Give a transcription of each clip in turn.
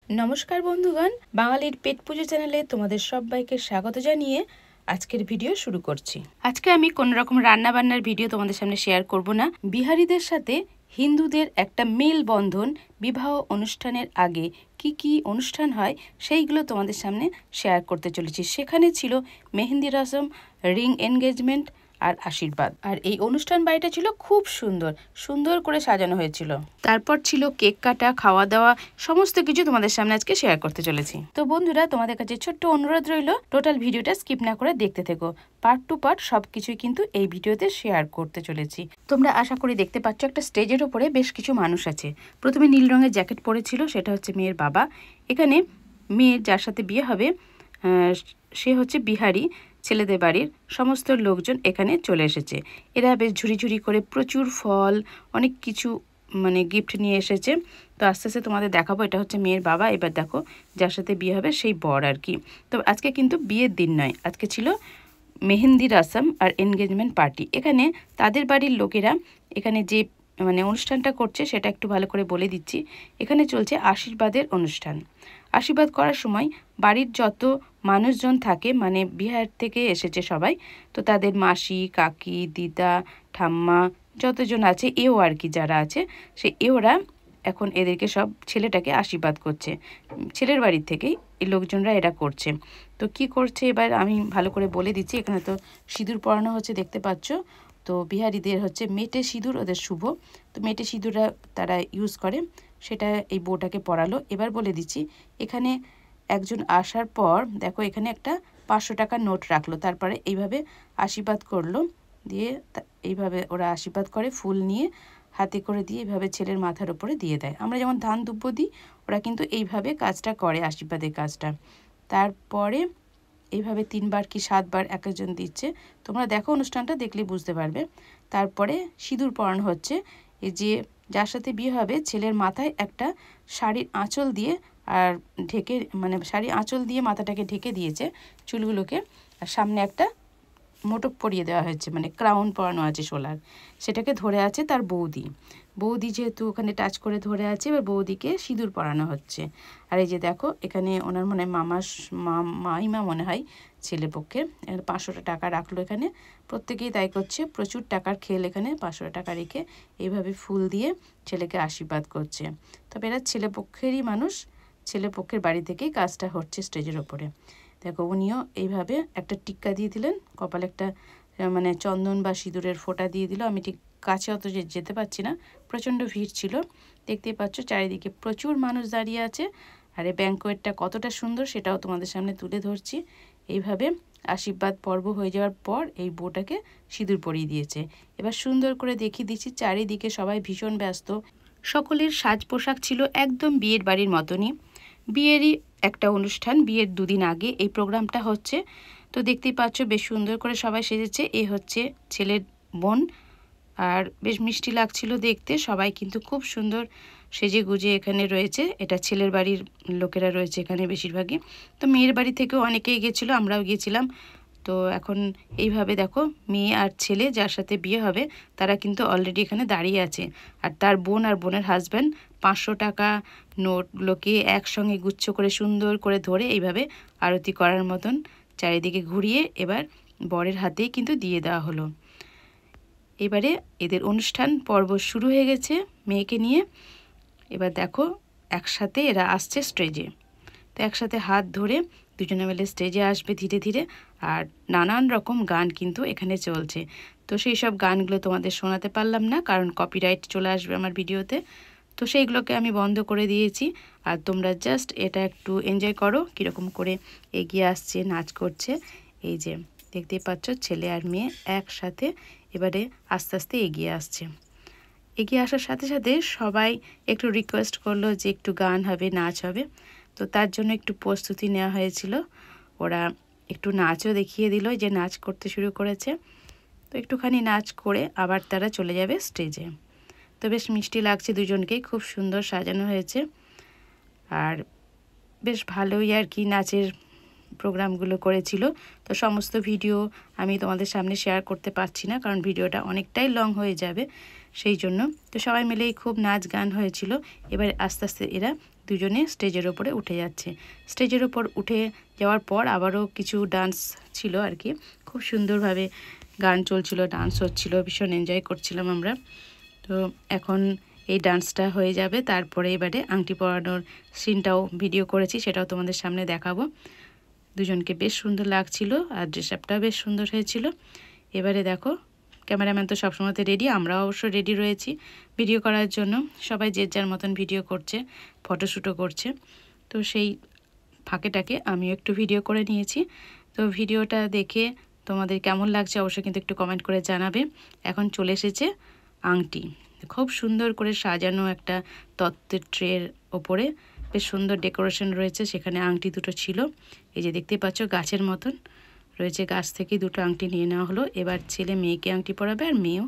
নমস্কার বন্ধুগণ, বাঙালির পেট পুজো চ্যানেলে তোমাদের সবাইকে স্বাগত জানিয়ে আজকের ভিডিও শুরু করছি। আজকে আমি কোনো রকম রান্না বান্নার ভিডিও তোমাদের সামনে শেয়ার করব না। বিহারীদের সাথে হিন্দুদের একটা মেল বন্ধন বিবাহ অনুষ্ঠানের আগে কি কি অনুষ্ঠান হয় সেইগুলো তোমাদের সামনে শেয়ার করতে চলেছি। সেখানে ছিল মেহেন্দি রসম, রিং এনগেজমেন্ট আর আশীর্বাদ। আর এই অনুষ্ঠান বাড়িটা ছিল খুব সুন্দর সুন্দর করে সাজানো হয়েছিল। তারপর ছিল কেক কাটা, খাওয়া দাওয়া, সমস্ত কিছু তোমাদের সামনে আজকে শেয়ার করতে চলেছি। তো বন্ধুরা, তোমাদের কাছে ছোট্ট অনুরোধ রইল, টোটাল ভিডিওটা স্কিপ না করে দেখতে থেকো। পার্ট টু পার্ট সবকিছুই কিন্তু এই ভিডিওতে শেয়ার করতে চলেছি। তোমরা আশা করি দেখতে পাচ্ছ একটা স্টেজের ওপরে বেশ কিছু মানুষ আছে। প্রথমে নীল রঙের জ্যাকেট পরেছিল, সেটা হচ্ছে মেয়ের বাবা। এখানে মেয়ের যার সাথে বিয়ে হবে সে হচ্ছে বিহারি। ছেলেদের বাড়ির সমস্ত লোকজন এখানে চলে এসেছে। এরা বেশ ঝুড়ি ঝুড়ি করে প্রচুর ফল, অনেক কিছু গিফট নিয়ে এসেছে। তো আস্তে আস্তে তোমাদের দেখাবো। এটা হচ্ছে মেয়ের বাবা। এবার দেখো যার সাথে বিয়ে হবে সেই বর আর কি। তো আজকে কিন্তু বিয়ের দিন নয়, আজকে ছিল মেহেন্দি রসম আর এনগেজমেন্ট পার্টি। এখানে তাদের বাড়ির লোকেরা এখানে যে অনুষ্ঠানটা করছে সেটা একটু ভালো করে বলে দিচ্ছি। এখানে চলছে আশীর্বাদের অনুষ্ঠান। আশীর্বাদ করার সময় বাড়ির যত মানুষজন থাকে, বিহার থেকে এসেছে সবাই, তো তাদের মাসি, কাকি, দিদা, ঠাম্মা যতজন আছে, এও আর কি যারা আছে, এওরা এখন এদেরকে সব ছেলেটাকে আশীর্বাদ করছে। ছেলের বাড়ির থেকেই এই লোকজনরা এরা করছে। তো কি করছে এবার আমি ভালো করে বলে দিচ্ছি। এখানে তো সিঁদুর পরানো হচ্ছে, দেখতে পাচ্ছ। তো বিহারিদের হচ্ছে মেটে সিঁদুর ওদের শুভ। তো মেটে সিঁদুররা তারা ইউজ করে, সেটা এই বউটাকে পরালো। এবার বলে দিচ্ছি, এখানে একজন আসার পর দেখো এখানে একটা 500 টাকার নোট রাখলো, তারপরে এইভাবে আশীর্বাদ করলো, দিয়ে এইভাবে ওরা আশীর্বাদ করে ফুল নিয়ে হাতে করে দিয়ে এইভাবে ছেলের মাথার উপরে দিয়ে দেয়। আমরা যেমন ধান দুব্য দিই, ওরা কিন্তু এইভাবে কাজটা করে, আশীর্বাদের কাজটা। তারপরে এইভাবে 3 বার কি 7 বার এক একজন দিচ্ছে। তোমরা দেখো, অনুষ্ঠানটা দেখলে বুঝতে পারবে। তারপরে সিঁদুর পরানো হচ্ছে। এই যে যার সাথে বিয়ে হবে, ছেলের মাথায় একটা শাড়ির আঁচল দিয়ে আর ঢেকে শাড়ির আঁচল দিয়ে মাথাটাকে ঢেকে দিয়েছে চুলগুলোকে, আর সামনে একটা মোটক পরিয়ে দেওয়া হয়েছে, ক্রাউন পরানো আছে সোলার। সেটাকে ধরে আছে তার বৌদি। বৌদি যেহেতু ওখানে টাচ করে ধরে আছে, এবার বৌদিকে সিঁদুর পরানো হচ্ছে। আর এই যে দেখো এখানে ওনার মাইমা মনে হয় ছেলেপক্ষের 500 টাকা রাখলো এখানে। প্রত্যেকেই তাই করছে, প্রচুর টাকার খেল এখানে। 500 টাকা রেখে এইভাবে ফুল দিয়ে ছেলেকে আশীর্বাদ করছে। তবে এরা ছেলেপক্ষেরই মানুষ, ছেলেপক্ষের বাড়ি থেকেই কাজটা হচ্ছে স্টেজের ওপরে। দেখো উনিও এইভাবে একটা টিক্কা দিয়ে দিলেন, কপালে একটা চন্দন বা সিঁদুরের ফোঁটা দিয়ে দিল। আমি ঠিক কাছে অত যেতে পারছি না, প্রচণ্ড ভিড় ছিল। দেখতেই পাচ্ছ চারিদিকে প্রচুর মানুষ দাঁড়িয়ে আছে। আর এই ব্যাঙ্কোয়েটটা কতটা সুন্দর সেটাও তোমাদের সামনে তুলে ধরছি। এইভাবে আশীর্বাদ পর্ব হয়ে যাওয়ার পর এই বউটাকে সিঁদুর পরিয়ে দিয়েছে। এবার সুন্দর করে দেখিয়ে দিচ্ছি, চারিদিকে সবাই ভীষণ ব্যস্ত। সকলের সাজ পোশাক ছিল একদম বিয়ের বাড়ির মতনই। বিয়েরই একটা অনুষ্ঠান, বিয়ের 2 দিন আগে এই প্রোগ্রামটা হচ্ছে। তো দেখতেই পাচ্ছ বেশ সুন্দর করে সবাই সেজেছে। এ হচ্ছে ছেলের বোন, আর বেশ মিষ্টি লাগছিল দেখতে। সবাই কিন্তু খুব সুন্দর সেজে গুজে এখানে রয়েছে। এটা ছেলের বাড়ির লোকেরা রয়েছে এখানে বেশিরভাগই। তো মেয়ের বাড়ি থেকেও অনেকেই গেছিলো, আমরাও গিয়েছিলাম। তো এখন এইভাবে দেখো মেয়ে আর ছেলে যার সাথে বিয়ে হবে তারা কিন্তু অলরেডি এখানে দাঁড়িয়ে আছে। আর তার বোন আর বোনের হাজব্যান্ড 500 টাকা নোটগুলোকে একসঙ্গে গুচ্ছ করে সুন্দর করে ধরে এইভাবে আরতি করার মতন চারিদিকে ঘুরিয়ে এবার বরের হাতেই কিন্তু দিয়ে দেওয়া হলো। এবারে এদের অনুষ্ঠান পর্ব শুরু হয়ে গেছে মেয়েকে নিয়ে। এবার দেখো একসাথে এরা আসছে স্টেজে। তো একসাথে হাত ধরে দুজনে মিলে স্টেজে আসবে ধীরে ধীরে। আর নানান রকম গান কিন্তু এখানে চলছে। তো সেই সব গানগুলো তোমাদের শোনাতে পারলাম না, কারণ কপিরাইট চলে আসবে আমার ভিডিওতে। তো সেইগুলোকে আমি বন্ধ করে দিয়েছি। আর তোমরা জাস্ট এটা একটু এনজয় করো, কীরকম করে এগিয়ে আসছে, নাচ করছে। এই যে দেখতেই পাচ্ছ ছেলে আর মেয়ে একসাথে এবারে আস্তে আস্তে এগিয়ে আসছে। এগিয়ে আসার সাথে সাথে সবাই একটু রিকোয়েস্ট করলো যে একটু গান হবে, নাচ হবে। তো তার জন্য একটু প্রস্তুতি নেওয়া হয়েছিল। ওরা একটু নাচও দেখিয়ে দিল, যে নাচ করতে শুরু করেছে। তো একটুখানি নাচ করে আবার তারা চলে যাবে স্টেজে। তো বেশ মিষ্টি লাগছে দুজনকেই, খুব সুন্দর সাজানো হয়েছে। আর বেশ ভালোই আর কি নাচের প্রোগ্রামগুলো করেছিল। তো সমস্ত ভিডিও আমি তোমাদের সামনে শেয়ার করতে পারছি না, কারণ ভিডিওটা অনেকটাই লং হয়ে যাবে সেই জন্য। তো সবাই মিলেই খুব নাচ গান হয়েছিল। এবার আস্তে আস্তে এরা দুজনে স্টেজের ওপরে উঠে যাচ্ছে। স্টেজের ওপর উঠে যাওয়ার পর আবারও কিছু ডান্স ছিল আর কি, খুব সুন্দরভাবে গান চলছিল, ডান্স হচ্ছিল, ভীষণ এনজয় করছিলাম আমরা। তো এখন এই ডান্সটা হয়ে যাবে, তারপরে এবারে আংটি পরানোর সিনটাও ভিডিও করেছি, সেটাও তোমাদের সামনে দেখাবো। দুজনকে বেশ সুন্দর লাগছিল আর ড্রেস আপটাও বেশ সুন্দর হয়েছিল। এবারে দেখো ক্যামেরাম্যান তো সবসময়তে রেডি, আমরাও অবশ্য রেডি রয়েছি ভিডিও করার জন্য। সবাই যে যার মতন ভিডিও করছে, ফটোশ্যুটও করছে। তো সেই ফাঁকেটাকে আমিও একটু ভিডিও করে নিয়েছি। তো ভিডিওটা দেখে তোমাদের কেমন লাগছে অবশ্যই কিন্তু একটু কমেন্ট করে জানাবে। এখন চলে এসেছে আংটি, খুব সুন্দর করে সাজানো একটা তত্ত্বের ট্রের ওপরে বেশ সুন্দর ডেকোরেশন রয়েছে, সেখানে আংটি দুটো ছিল। এই যে দেখতে পাচ্ছ গাছের মতন রয়েছে, গাছ থেকে দুটো আংটি নিয়ে নেওয়া হলো। এবার ছেলে মেয়েকে আংটি পরাবে আর মেয়েও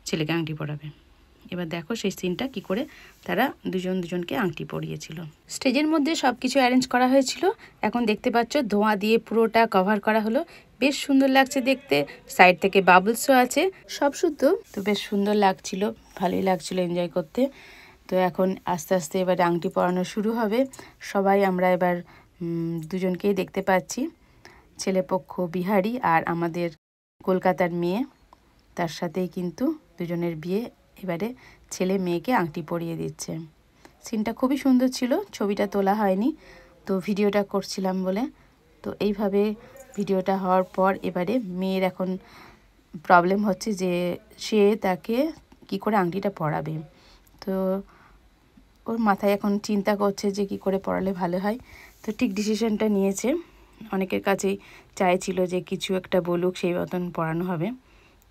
ছেলেকে আংটি পরাবে। এবার দেখো সেই সিনটা কি করে তারা দুজনকে আংটি পরিয়েছিল। স্টেজের মধ্যে সব কিছু অ্যারেঞ্জ করা হয়েছিল। এখন দেখতে পাচ্ছ ধোঁয়া দিয়ে পুরোটা কভার করা হলো, বেশ সুন্দর লাগছে দেখতে। সাইড থেকে বাবলসও আছে, সব শুদ্ধ। তো বেশ সুন্দর লাগছিল, ভালোই লাগছিল এনজয় করতে। তো এখন আস্তে আস্তে এবার আংটি পরানো শুরু হবে। সবাই আমরা এবার দুজনকেই দেখতে পাচ্ছি, ছেলেপক্ষ বিহারি আর আমাদের কলকাতার মেয়ে, তার সাথেই কিন্তু দুজনের বিয়ে। এবারে ছেলে মেয়েকে আংটি পরিয়ে দিচ্ছে। সিনটা খুবই সুন্দর ছিল, ছবিটা তোলা হয়নি, তো ভিডিওটা করছিলাম বলে। তো এইভাবে ভিডিওটা হওয়ার পর এবারে মেয়ের এখন প্রবলেম হচ্ছে যে সে তাকে কি করে আংটিটা পরাবে। তো ওর মাথায় এখন চিন্তা করছে যে কি করে পরালে ভালো হয়। তো ঠিক ডিসিশনটা নিয়েছে, অনেকের কাছেই চাইছিল যে কিছু একটা বলুক, সেই মতন পরানো হবে।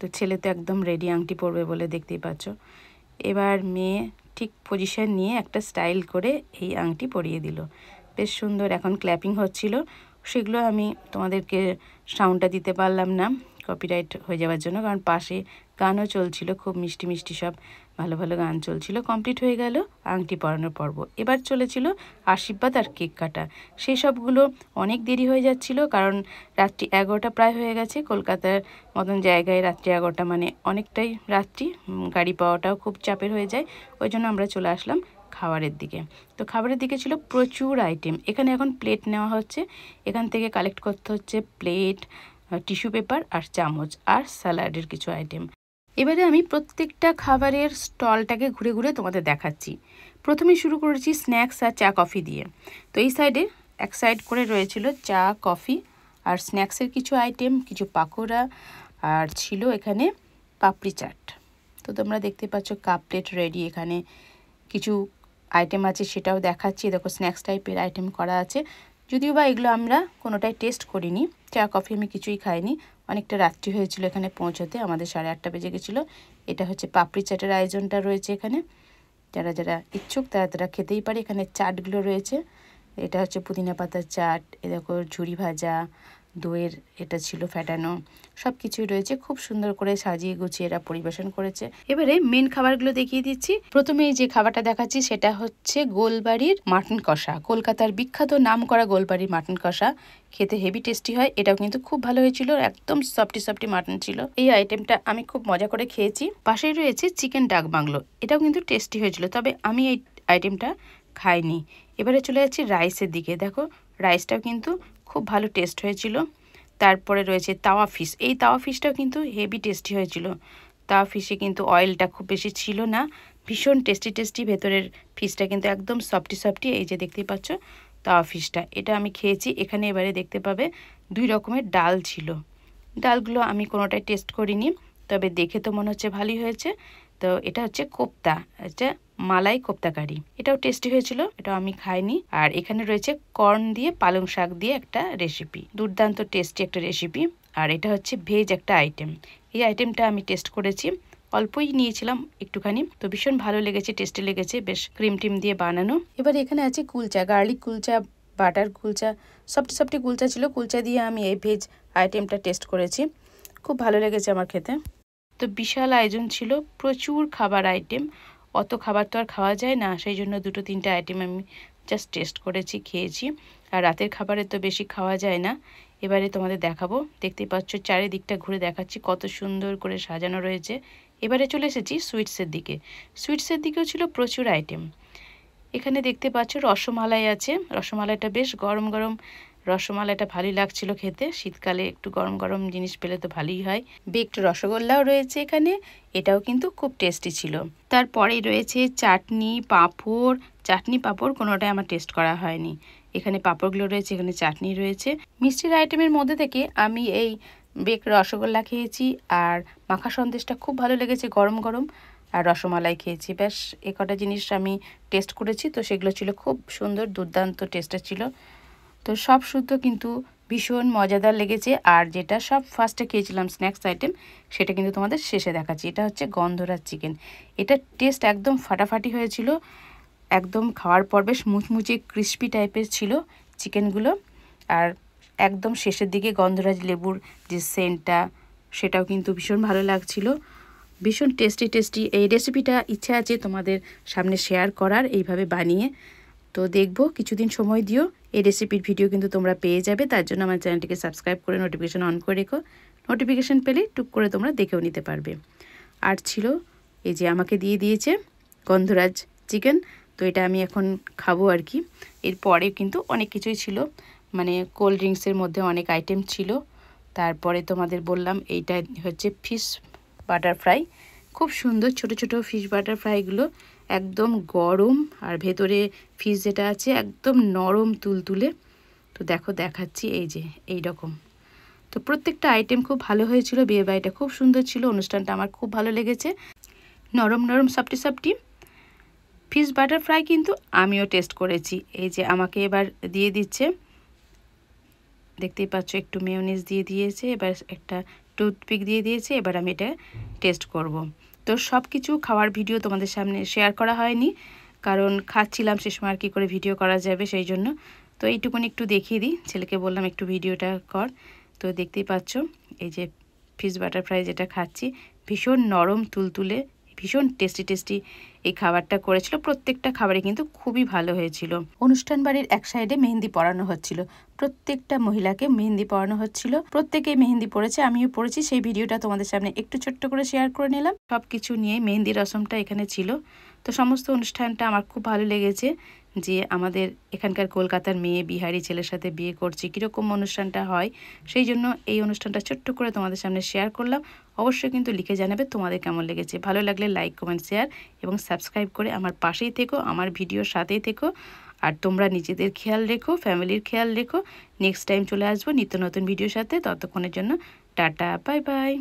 তো ছেলে তো একদম রেডি আংটি পরবে বলে, দেখতেই পাচ্ছ। এবার মেয়ে ঠিক পজিশন নিয়ে একটা স্টাইল করে এই আংটি পরিয়ে দিল, বেশ সুন্দর। এখন ক্ল্যাপিং হচ্ছিল, সেগুলো আমি তোমাদেরকে সাউন্ডটা দিতে পারলাম না কপিরাইট হয়ে যাওয়ার জন্য, কারণ পাশে গানও চলছিল, খুব মিষ্টি মিষ্টি সব ভালো ভালো গান চলছিল। কমপ্লিট হয়ে গেল আংটি পরানোর পর্ব। এবার চলেছিল আশীর্বাদ আর কেক কাটা। সেই সবগুলো অনেক দেরি হয়ে যাচ্ছিল, কারণ রাত্রি 11টা প্রায় হয়ে গেছে। কলকাতার মতন জায়গায় রাত্রি 11টা মানে অনেকটাই রাত্রি, গাড়ি পাওয়াটাও খুব চাপের হয়ে যায়। ওই জন্য আমরা চলে আসলাম খাবারের দিকে। তো খাবারের দিকে ছিল প্রচুর আইটেম। এখানে এখন প্লেট নেওয়া হচ্ছে, এখান থেকে কালেক্ট করতে হচ্ছে প্লেট, টিস্যু পেপার আর চামচ আর স্যালাডের কিছু আইটেম। এবারে আমি প্রত্যেকটা খাবারের স্টলটাকে ঘুরে ঘুরে তোমাদের দেখাচ্ছি। প্রথমে শুরু করেছি স্ন্যাক্স আর চা কফি দিয়ে। তো এই সাইডে এক সাইড করে রয়েছিল চা কফি আর স্ন্যাক্সের কিছু আইটেম, কিছু পাকোড়া, আর ছিল এখানে পাপড়ি চাট। তো তোমরা দেখতে পাচ্ছ কাপ প্লেট রেডি, এখানে কিছু আইটেম আছে সেটাও দেখাচ্ছি। দেখো স্ন্যাক্স টাইপের আইটেম করা আছে, যদিও বা এগুলো আমরা কোনোটাই টেস্ট করিনি। চা কফি আমি কিছুই খাইনি, অনেকটা রাত্রি হয়েছিল এখানে পৌঁছতে, আমাদের 8:30 বেজে গেছিলো। এটা হচ্ছে পাপড়ি চাটের আয়োজনটা রয়েছে এখানে, যারা যারা ইচ্ছুক তারা তারা খেতেই পারে। এখানে চাটগুলো রয়েছে, এটা হচ্ছে পুদিনা পাতার চাট, এ দেখো ঝুরি ভাজা, দইয়ের এটা ছিল ফ্যাটানো, সব কিছুই রয়েছে। খুব সুন্দর করে সাজিয়ে গুছিয়ে এরা পরিবেশন করেছে। এবারে মেন খাবারগুলো দেখিয়ে দিচ্ছি। প্রথমে যে খাবারটা দেখাচ্ছি সেটা হচ্ছে গোলবাড়ির মাটন কষা, কলকাতার বিখ্যাত নাম করা গোলবাড়ির মাটন কষা। খেতে হেভি টেস্টি হয়, এটাও কিন্তু খুব ভালো হয়েছিল, একদম সফটি সফটি মাটন ছিল। এই আইটেমটা আমি খুব মজা করে খেয়েছি। পাশেই রয়েছে চিকেন ডাক বাংলো, এটাও কিন্তু টেস্টি হয়েছিল, তবে আমি এই আইটেমটা খাইনি। এবারে চলে যাচ্ছি রাইসের দিকে। দেখো রাইসটাও কিন্তু খুব ভালো টেস্ট হয়েছিল। তারপরে রয়েছে তাওয়া ফিশ, এই তাওয়া ফিশটাও কিন্তু হেভি টেস্টি হয়েছিল। তাওয়া ফিশে কিন্তু অয়েলটা খুব বেশি ছিল না, ভীষণ টেস্টি টেস্টি, ভেতরের ফিশটা কিন্তু একদম সফটি সফটি। এই যে দেখতেই পাচ্ছ তাওয়া ফিশটা, এটা আমি খেয়েছি। এখানে এবারে দেখতে পাবে 2 রকমের ডাল ছিল, ডালগুলো আমি কোনোটাই টেস্ট করিনি, তবে দেখে তো মনে হচ্ছে ভালোই হয়েছে। তো এটা হচ্ছে কোপ্তা, এটা মালাই কোপ্তা কারি, এটাও টেস্টি হয়েছিল, এটাও আমি খাইনি। আর এখানে রয়েছে কর্ন দিয়ে পালং শাক দিয়ে একটা রেসিপি, দুর্দান্ত টেস্টি একটা রেসিপি। আর এটা হচ্ছে ভেজ একটা আইটেম, এই আইটেমটা আমি টেস্ট করেছি, অল্পই নিয়েছিলাম একটুখানি, তো ভীষণ ভালো লেগেছে, টেস্টি লেগেছে, বেশ ক্রিম টিম দিয়ে বানানো। এবার এখানে আছে kulcha, garlic kulcha, butter kulcha, softy softy kulcha ছিল। কুলচা দিয়ে আমি এই ভেজ আইটেমটা টেস্ট করেছি, খুব ভালো লেগেছে আমার খেতে। তো বিশাল আয়োজন ছিল, প্রচুর খাবার আইটেম, অত খাবার তো আর খাওয়া যায় না, সেই জন্য 2-3টে আইটেম আমি জাস্ট টেস্ট করেছি, খেয়েছি। আর রাতের খাবারে তো বেশি খাওয়া যায় না। এবারে তোমাদের দেখাবো, দেখতেই পাচ্ছ চারিদিকটা ঘুরে দেখাচ্ছি কত সুন্দর করে সাজানো রয়েছে। এবারে চলে এসেছি সুইটসের দিকে। সুইটসের দিকেও ছিল প্রচুর আইটেম, এখানে দেখতে পাচ্ছ রসমালাই আছে। রসমালাইটা বেশ গরম গরম, রসমালাইটা ভালোই লাগছিল খেতে। শীতকালে একটু গরম গরম জিনিস পেলে তো ভালোই হয়। বেকড রসগোল্লাও রয়েছে এখানে, এটাও কিন্তু খুব টেস্টি ছিল। তারপরে রয়েছে চাটনি, পাঁপড়। চাটনি পাঁপড় কোনোটাই আমার টেস্ট করা হয়নি। এখানে পাঁপড়গুলো রয়েছে, এখানে চাটনি রয়েছে। মিষ্টির আইটেমের মধ্যে থেকে আমি এই বেকড রসগোল্লা খেয়েছি, আর মাখা সন্দেশটা খুব ভালো লেগেছে গরম গরম, আর রসমালাই খেয়েছি। ব্যাস এ কটা জিনিস আমি টেস্ট করেছি, তো সেগুলো ছিল খুব সুন্দর, দুর্দান্ত টেস্টটা ছিল। তো সব শুদ্ধ কিন্তু ভীষণ মজাদার লেগেছে। আর যেটা সব ফার্স্টে খেয়েছিলাম স্ন্যাক্স আইটেম, সেটা কিন্তু তোমাদের শেষে দেখাচ্ছি। এটা হচ্ছে গন্ধরাজ চিকেন। এটা টেস্ট একদম ফাটাফাটি হয়েছিল, একদম খাওয়ার পর বেশ মুচমুচে ক্রিস্পি টাইপের ছিল চিকেনগুলো। আর একদম শেষের দিকে গন্ধরাজ লেবুর যে সেন্টটা, সেটাও কিন্তু ভীষণ ভালো লাগছিল। ভীষণ টেস্টি টেস্টি। এই রেসিপিটা ইচ্ছা আছে তোমাদের সামনে শেয়ার করার এইভাবে বানিয়ে। তো দেখবো, কিছুদিন সময় দিও, এই রেসিপির ভিডিও কিন্তু তোমরা পেয়ে যাবে। তার জন্য আমার চ্যানেলটিকে সাবস্ক্রাইব করে নোটিফিকেশান অন করে রেখো। নোটিফিকেশান পেলে টুক করে তোমরা দেখেও নিতে পারবে। আর ছিল এই যে আমাকে দিয়ে দিয়েছে গন্ধরাজ চিকেন, তো এটা আমি এখন খাবো আর কি। এরপরে কিন্তু অনেক কিছুই ছিল, মানে কোল্ড ড্রিঙ্কসের মধ্যে অনেক আইটেম ছিল। তারপরে তোমাদের বললাম এইটা হচ্ছে ফিশ বাটার ফ্রাই। খুব সুন্দর ছোট ছোট ফিশ বাটার ফ্রাইগুলো, একদম গরম, আর ভেতরে ফিশ যেটা আছে একদম নরম তুলতুলে। তো দেখো দেখাচ্ছি, এই যে এই রকম। তো প্রত্যেকটা আইটেম খুব ভালো হয়েছিল। বিয়ে বাড়িটা খুব সুন্দর ছিল, অনুষ্ঠানটা আমার খুব ভালো লেগেছে। নরম নরম সাপটি সাপটি ফিশ বাটার ফ্রাই কিন্তু আমিও টেস্ট করেছি। এই যে আমাকে এবার দিয়ে দিচ্ছে, দেখতেই পাচ্ছ একটু মেয়োনিজ দিয়ে দিয়েছে, এবার একটা টুথপিক দিয়ে দিয়েছে। এবার আমি এটা টেস্ট করব। তো সব কিছু খাওয়ার ভিডিও তোমাদের সামনে শেয়ার করা হয়নি, কারণ খাচ্ছিলাম, সে সময় আর কি করে ভিডিও করা যাবে, সেই জন্য। তো এইটুকুনি একটু দেখিয়ে দিই, ছেলেকে বললাম একটু ভিডিওটা কর। তো দেখতেই পাচ্ছ এই যে ফিশ বাটার ফ্রাই যেটা খাচ্ছি, ভীষণ নরম তুলতুলে, ভীষণ টেস্টি টেস্টি এই খাবারটা করেছিল। প্রত্যেকটা খাবারে কিন্তু খুবই ভালো হয়েছিল। অনুষ্ঠান বাড়ির এক সাইডে মেহেন্দি পরানো হচ্ছিল, প্রত্যেকটা মহিলাকে মেহেন্দি পরানো হচ্ছিল। প্রত্যেকেই মেহেন্দি পড়েছে, আমিও পড়েছি। সেই ভিডিওটা তোমাদের সামনে একটু ছোট্ট করে শেয়ার করে নিলাম। সবকিছু নিয়ে মেহেন্দি রসমটা এখানে ছিল। তো সমস্ত অনুষ্ঠানটা আমার খুব ভালো লেগেছে, যে আমাদের এখানকার কলকাতার মেয়ে বিহারি ছেলের সাথে বিয়ে করছে, কীরকম অনুষ্ঠানটা হয়। সেই জন্য এই অনুষ্ঠানটা ছোট্ট করে তোমাদের সামনে শেয়ার করলাম। অবশ্যই কিন্তু লিখে জানাবে তোমাদের কেমন লেগেছে। ভালো লাগলে লাইক, কমেন্ট, শেয়ার এবং সাবস্ক্রাইব করে আমার পাশেই থেকো, আমার ভিডিওর সাথেই থেকো। আর তোমরা নিজেদের খেয়াল রেখো, ফ্যামিলির খেয়াল রেখো। নেক্সট টাইম চলে আসবো নিত্য নতুন ভিডিওর সাথে। ততক্ষণের জন্য টাটা, বাই বাই।